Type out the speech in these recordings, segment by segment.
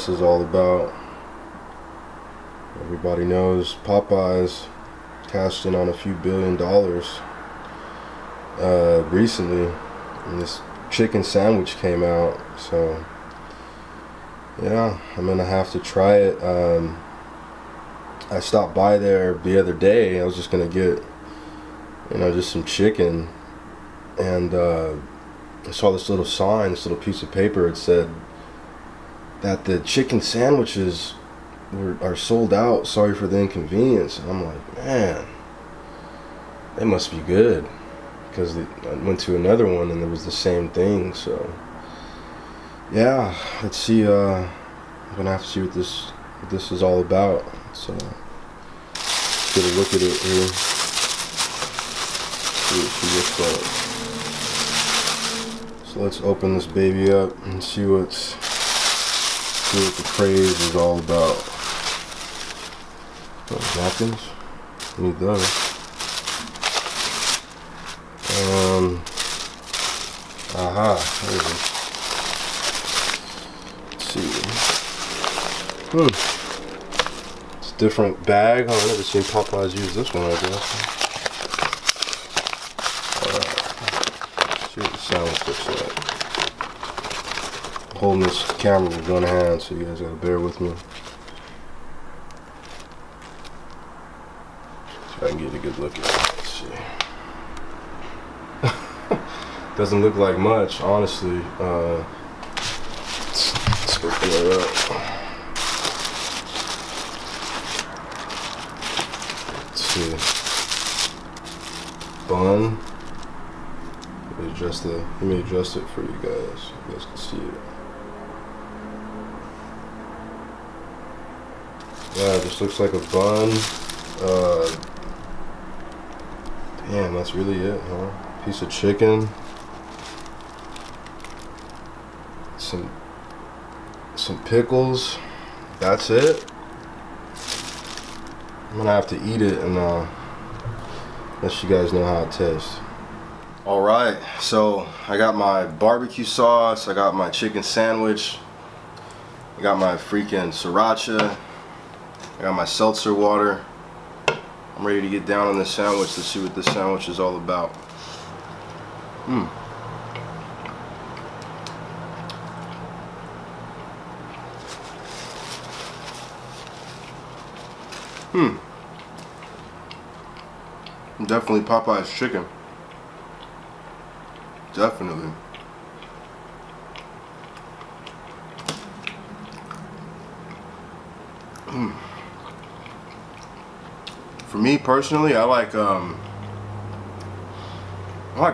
this is all about. Everybody knows Popeyes cashed in on a few $1 billion recently, and this chicken sandwich came out, so yeah, I'm gonna have to try it. I stopped by there the other day. I was just gonna get, just some chicken, and I saw this little sign, this little piece of paper. It said that the chicken sandwiches are sold out. Sorry for the inconvenience. And I'm like, man, they must be good, because I went to another one and there was the same thing. So yeah, let's see. I'm gonna have to see what this is all about. So let's get a look at it here. See what she looks like. So let's open this baby up and see what the craze is all about. Oh, napkins. Need those. Aha, there it is. Let's see. It's a different bag. Oh, I've never seen Popeyes use this one, I guess. Alright. See what the sandwich looks like. I'm holding this camera with one hand, so you guys gotta bear with me. See if I can get a good look at it. Let's see. Doesn't look like much, honestly. Let's open it up. Let's see. Bun. Let me adjust it for you guys. You guys can see it. Yeah, it just looks like a bun. Damn, that's really it, huh? Piece of chicken. Some pickles. That's it. I'm gonna have to eat it and let you guys know how it tastes. Alright, so I got my barbecue sauce, I got my chicken sandwich, I got my freaking sriracha, I got my seltzer water. I'm ready to get down on this sandwich to see what this sandwich is all about. Definitely Popeye's chicken. Definitely. For me personally, I like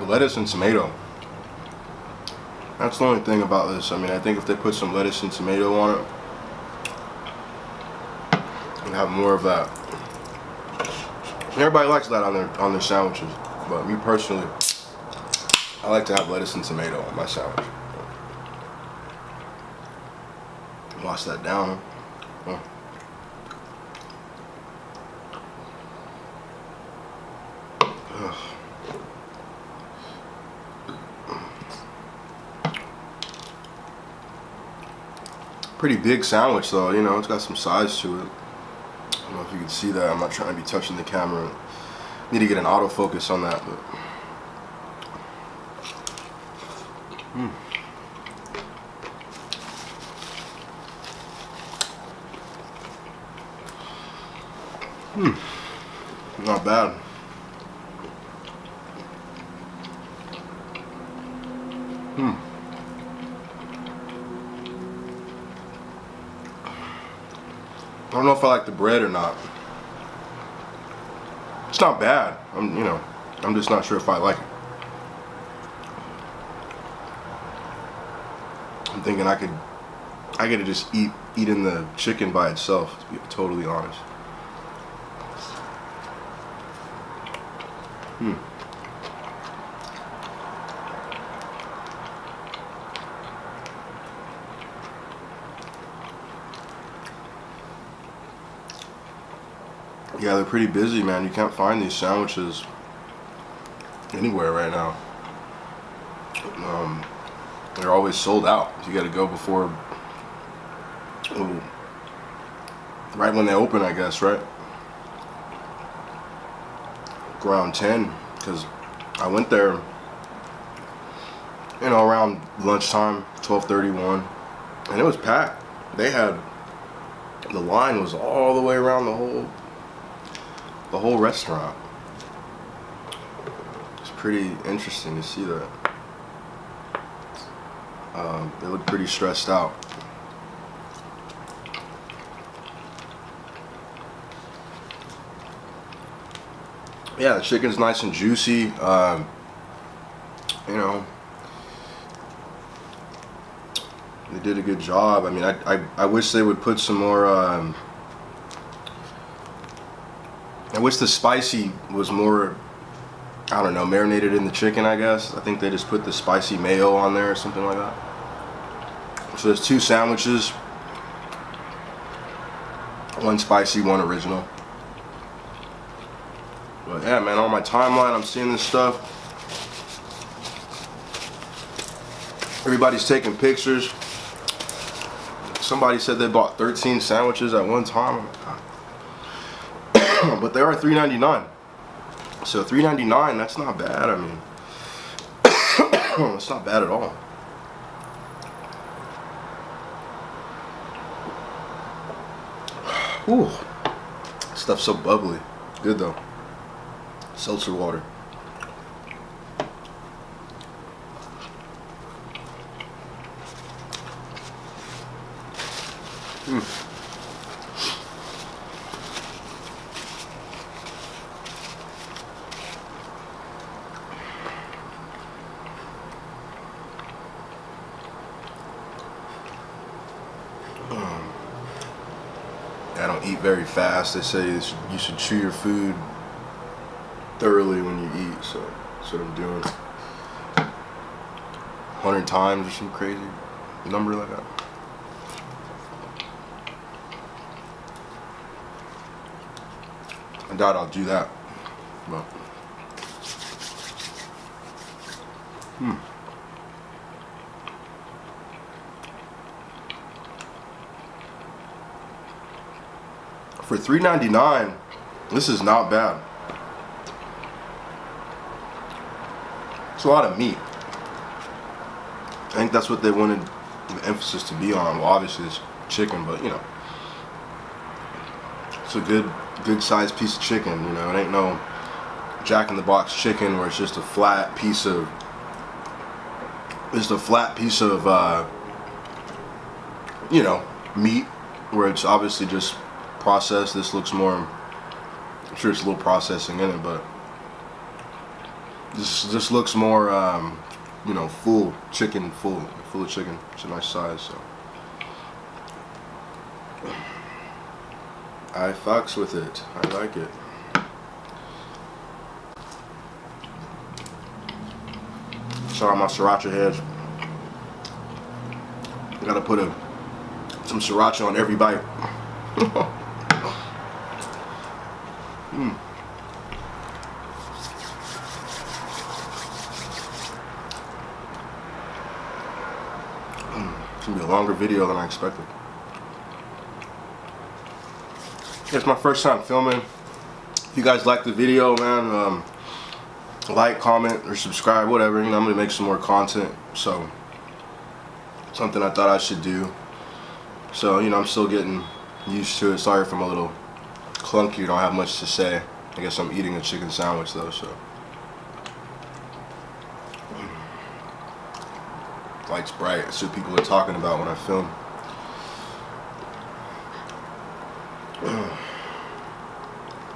lettuce and tomato. That's the only thing about this. I mean, I think if they put some lettuce and tomato on it, and have more of that. Everybody likes that on their sandwiches, but me personally, I like to have lettuce and tomato on my sandwich. Wash that down. Huh? Pretty big sandwich though, it's got some size to it. I don't know if you can see that. I'm not trying to be touching the camera. Need to get an autofocus on that, but not bad. I don't know if I like the bread or not. It's not bad. I'm just not sure if I like it. I'm thinking I could just eat in the chicken by itself, to be totally honest. Yeah, they're pretty busy, man. You can't find these sandwiches anywhere right now. They're always sold out. You got to go before Ooh. Right when they open, I guess, right? Around 10, because I went there, you know, around lunchtime, 12:31, and it was packed. They had, the line was all the way around the whole restaurant. It's pretty interesting to see that. They look pretty stressed out. Yeah, the chicken's nice and juicy. You know, they did a good job. I mean, I wish they would put some more. I wish the spicy was more, I don't know, marinated in the chicken, I guess. I think they just put the spicy mayo on there or something like that. So there's 2 sandwiches. One spicy, one original. But yeah, man, on my timeline, I'm seeing this stuff. Everybody's taking pictures. Somebody said they bought 13 sandwiches at one time. But they are $3.99. So $3.99, that's not bad. I mean, it's not bad at all. Ooh, stuff's so bubbly. Good though. Seltzer water. I don't eat very fast. They say you should chew your food thoroughly when you eat, so that's what I'm doing. 100 times or some crazy number like that. I doubt I'll do that, but for $3.99, this is not bad. It's a lot of meat. I think that's what they wanted the emphasis to be on. Well, obviously it's chicken, but you know, it's a good sized piece of chicken. You know, it ain't no Jack in the Box chicken where it's just a flat piece of, you know, meat, where it's obviously just processed. This looks more, I'm sure it's a little processing in it, but this looks more, you know, full of chicken. It's a nice size, so I fucks with it. I like it. Sorry, my sriracha heads. I gotta put some sriracha on every bite. It's gonna be a longer video than I expected. It's my first time filming. If you guys like the video, man, like, comment, or subscribe, whatever. You know, I'm gonna make some more content. So, something I thought I should do. So, you know, I'm still getting used to it. Sorry if I'm a little clunky, don't have much to say. I guess I'm eating a chicken sandwich though, so. Light's bright. That's what people are talking about when I film.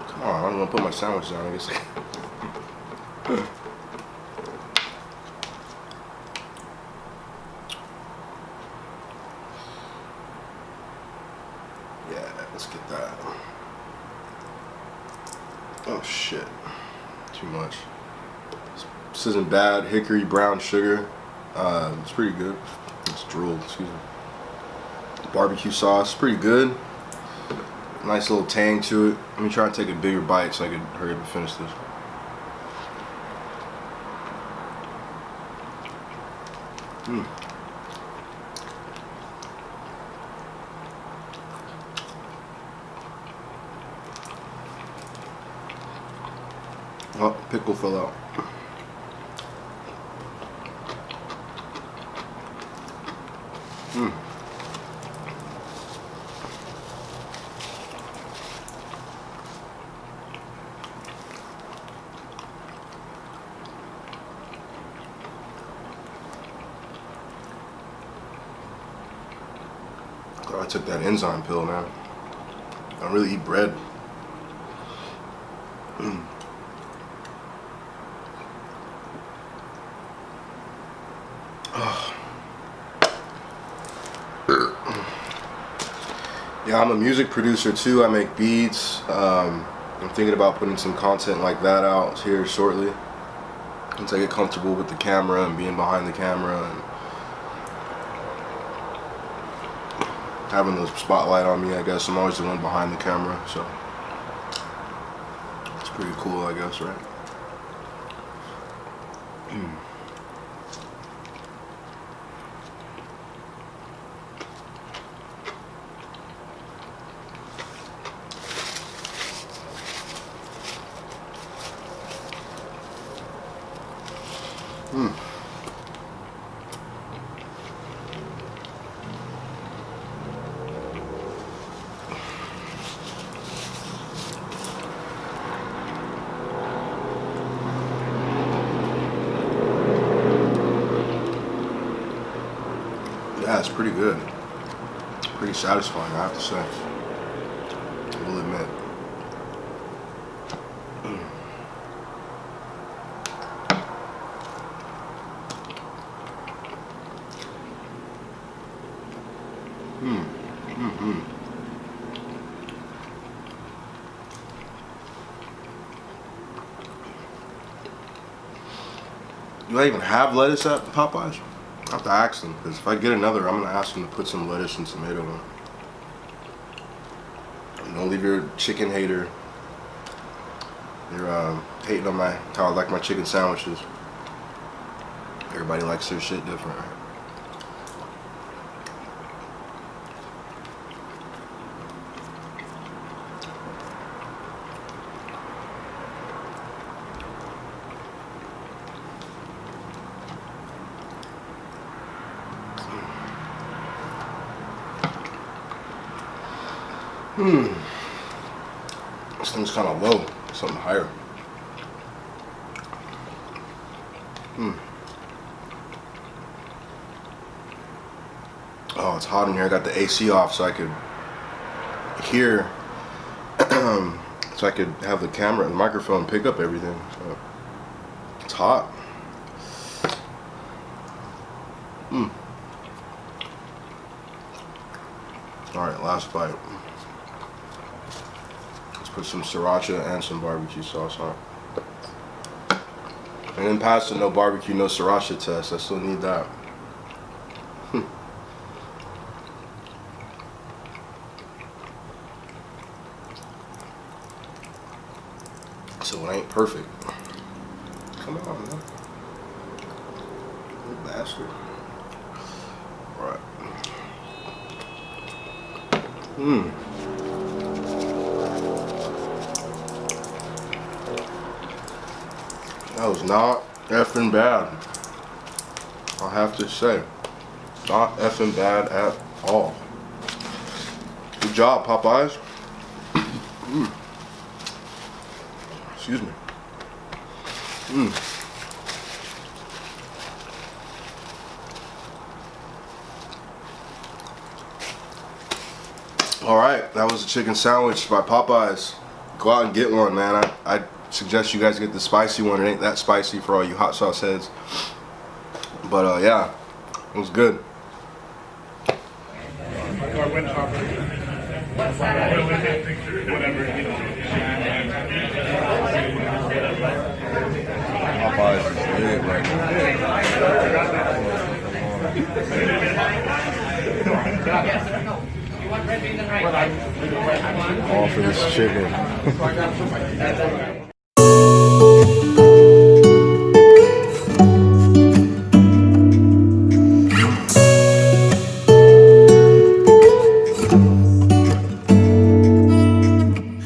Come on, I'm gonna put my sandwich down, I guess. Yeah, let's get that. Oh shit, too much. This isn't bad. Hickory brown sugar. It's pretty good. It's drool, excuse me. The barbecue sauce, pretty good. Nice little tang to it. Let me try and take a bigger bite so I can hurry up and finish this. Oh, pickle fell out. I took that enzyme pill, man. I don't really eat bread. Yeah, I'm a music producer too. I make beats. I'm thinking about putting some content like that out here shortly. Once I get comfortable with the camera and being behind the camera and having the spotlight on me, I guess. I'm always the one behind the camera, so it's pretty cool, I guess, right? Yeah, it's pretty good. Pretty satisfying, I have to say. I will admit. Do I even have lettuce at Popeyes? I have to ask them, because if I get another, I'm going to ask them to put some lettuce and tomato in. And don't leave your chicken hater. You're hating on how I like my chicken sandwiches. Everybody likes their shit different, right? This thing's kind of low. Something higher. Oh, it's hot in here. I got the AC off so I could hear, so I could have the camera and the microphone pick up everything. So it's hot. Alright, last bite. Let's put some sriracha and some barbecue sauce on. And then pass the no barbecue, no sriracha test. I still need that. So it ain't perfect. Come on, man. Little bastard. Alright. That was not effing bad. I'll have to say. Not effing bad at all. Good job, Popeyes. Excuse me. Alright, that was a chicken sandwich by Popeyes. Go out and get one, man. I suggest you guys get the spicy one. It ain't that spicy for all you hot sauce heads. But yeah, it was good. Popeyes is good right now. All for this chicken.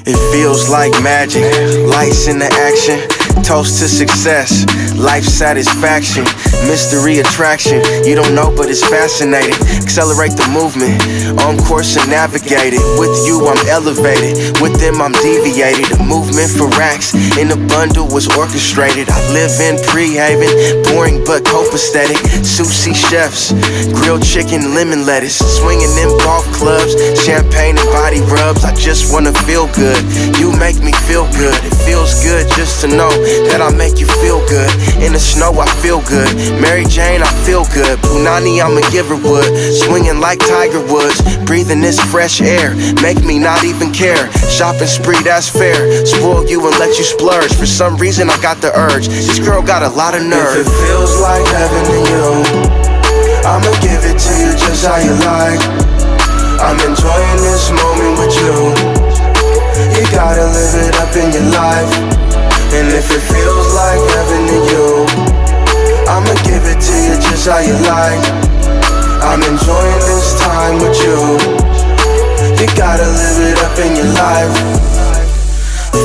It feels like magic, lights in the action. Toast to success, life satisfaction, mystery attraction. You don't know, but it's fascinating. Accelerate the movement, on course and navigate it. With you, I'm elevated. With them, I'm deviated. A movement for racks in a bundle was orchestrated. I live in Pre-Haven, boring but copacetic. Sushi chefs, grilled chicken, lemon lettuce. Swinging in golf clubs, champagne and body rubs. I just wanna feel good. You make me feel good. It feels good just to know that I make you feel good. In the snow, I feel good. Mary Jane, I feel good. Punani, I'ma give her wood. Swinging like Tiger Woods. Breathing this fresh air. Make me not even care. Shopping spree, that's fair. Spoil you and let you splurge. For some reason, I got the urge. This girl got a lot of nerve. If it feels like heaven to you, I'ma give it to you just how you like. I'm enjoying this moment with you. You gotta live it up in your life. And if it feels like heaven to you, I'ma give it to you just how you like. I'm enjoying this time with you. You gotta live it up in your life.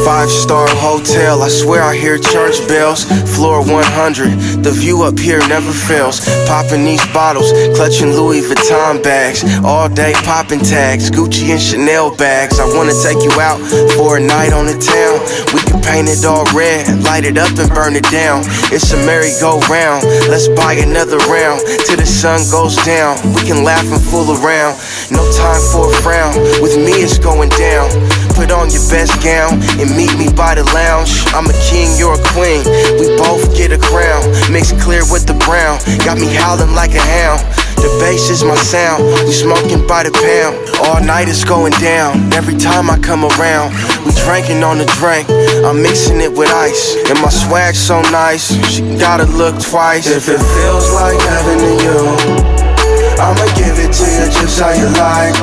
5-star hotel, I swear I hear church bells. Floor 100, the view up here never fails. Popping these bottles, clutching Louis Vuitton bags. All day popping tags, Gucci and Chanel bags. I wanna take you out for a night on the town. We can paint it all red, light it up and burn it down. It's a merry-go-round, let's buy another round. Till the sun goes down, we can laugh and fool around. No time for a frown, with me it's going down. Put on your best gown and meet me by the lounge. I'm a king, you're a queen, we both get a crown. Mixed clear with the brown, got me howling like a hound. The bass is my sound, we smoking by the pound. All night it's going down, every time I come around. We drinking on the drink, I'm mixing it with ice. And my swag so nice, she gotta look twice. If it feels like heaven to you, I'ma give it to you just how you like.